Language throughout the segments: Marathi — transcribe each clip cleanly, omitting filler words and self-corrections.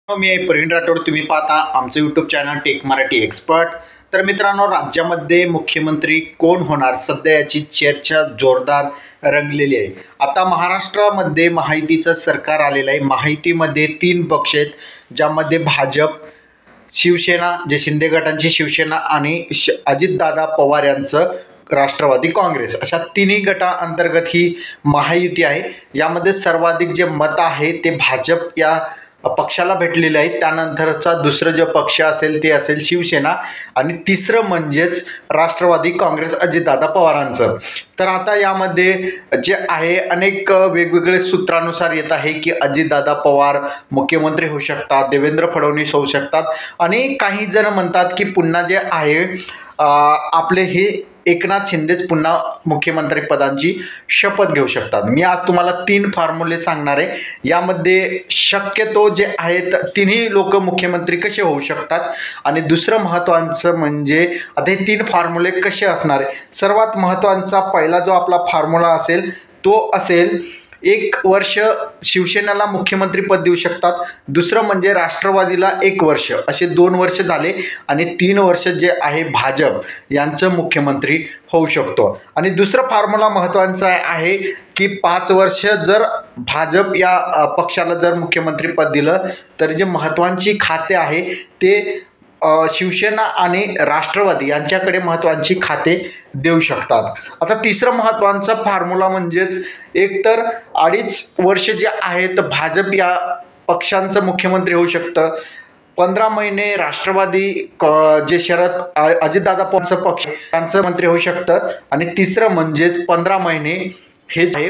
मी प्रवीण राठोड. तुम्ही पाहता आमचं YouTube channel tech Marathi expert. तर मित्रांनो, राज्यामध्ये मुख्यमंत्री कोण होणार सध्या याची चर्चा जोरदार रंगलेली आहे. आता महाराष्ट्रामध्ये महायुतीचं सरकार आलेलं आहे. महायुतीमध्ये 3 पक्ष आहेत, ज्यामध्ये भाजप, शिवसेना जे शिंदे गटांची शिवसेना आणि अजितदादा पवार यांचं राष्ट्रवादी काँग्रेस, अशा तिन्ही गटाअंतर्गत ही महायुती आहे. यामध्ये सर्वाधिक जे मत आहे ते भाजप या पक्षाला भेटलेले आहे. त्यानंतरचा दुसरं जे पक्ष असेल ते असेल शिवसेना आणि तिसरं म्हणजेच राष्ट्रवादी काँग्रेस अजितदादा पवारांचं. तर आता यामध्ये जे आहे अनेक वेगवेगळे सूत्रानुसार येत आहे की अजितदादा पवार मुख्यमंत्री होऊ शकतात, देवेंद्र फडणवीस होऊ शकतात आणि काही जण म्हणतात की पुन्हा जे आहे आपले हे एकनाथ शिंदेच पुन्हा मुख्यमंत्री पदांची शपथ घेऊ शकतात. मी आज तुम्हाला 3 फॉर्म्युले सांगणार आहे. यामध्ये शक्यतो जे आहेत तिन्ही लोक मुख्यमंत्री कसे होऊ शकतात आणि दुसरं महत्त्वाचं म्हणजे आता हे 3 फॉर्म्युले कसे असणार आहे. सर्वात महत्त्वाचा पहिला जो आपला फॉर्म्युला असेल तो असेल 1 वर्ष शिवसेनेला मुख्यमंत्रीपद देऊ शकतात. दुसरं म्हणजे राष्ट्रवादीला 1 वर्ष, असे 2 वर्ष झाले आणि 3 वर्ष जे आहे भाजप यांचं मुख्यमंत्री होऊ शकतो. आणि दुसरं फॉर्म्युला महत्त्वाचा आहे की 5 वर्ष जर भाजप या पक्षाला जर मुख्यमंत्रीपद दिलं तर जे महत्त्वाची खाते आहे ते शिवसेना आणि राष्ट्रवादी यांच्याकडे महत्त्वाची खाते देऊ शकतात. आता तिसरं महत्त्वाचा फॉर्म्युला म्हणजेच एकतर 2.5 वर्ष जे आहेत भाजप या पक्षांचं मुख्यमंत्री होऊ शकतं, 15 महिने राष्ट्रवादी जे अजितदादा पवारचा पक्ष त्यांचं मंत्री होऊ शकतं आणि तिसरं म्हणजेच 15 महिने हे जे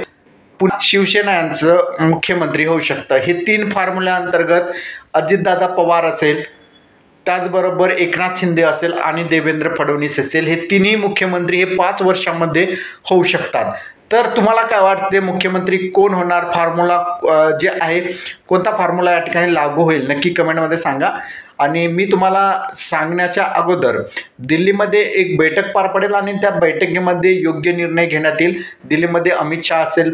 पुन्हा शिवसेना यांचं मुख्यमंत्री होऊ शकतं. हे 3 फॉर्म्युल्याअंतर्गत अजितदादा पवार असेल, त्याचबरोबर एकनाथ शिंदे असेल आणि देवेंद्र फडणवीस असेल, हे तिन्ही मुख्यमंत्री हे 5 वर्षांमध्ये होऊ शकतात. तर तुम्हाला काय वाटते मुख्यमंत्री कोण होणार? फॉर्म्युला जे आहे कोणता फॉर्म्युला या ठिकाणी लागू होईल नक्की कमेंटमध्ये सांगा. आणि मी तुम्हाला सांगण्याच्या अगोदर दिल्लीमध्ये एक बैठक पार पडेल आणि त्या बैठकीमध्ये योग्य निर्णय घेण्यात येईल. दिल्लीमध्ये अमित शहा असेल,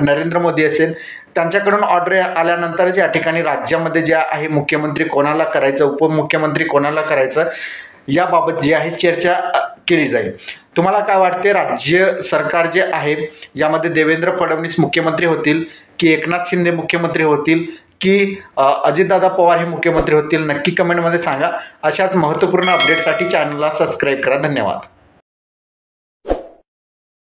नरेंद्र मोदी असेल, त्यांच्याकडून ऑर्डर आल्यानंतरच या ठिकाणी राज्यामध्ये जे आहे मुख्यमंत्री कोणाला करायचं, उपमुख्यमंत्री कोणाला करायचं याबाबत जी आहे चर्चा केली जाईल. तुम्हाला काय वाटते, राज्य सरकार जे आहे यामध्ये देवेंद्र फडणवीस मुख्यमंत्री होतील की एकनाथ शिंदे मुख्यमंत्री होतील की अजितदादा पवार हे मुख्यमंत्री होतील? नक्की कमेंटमध्ये सांगा. अशाच महत्त्वपूर्ण अपडेटसाठी चॅनलला सबस्क्राईब करा. धन्यवाद.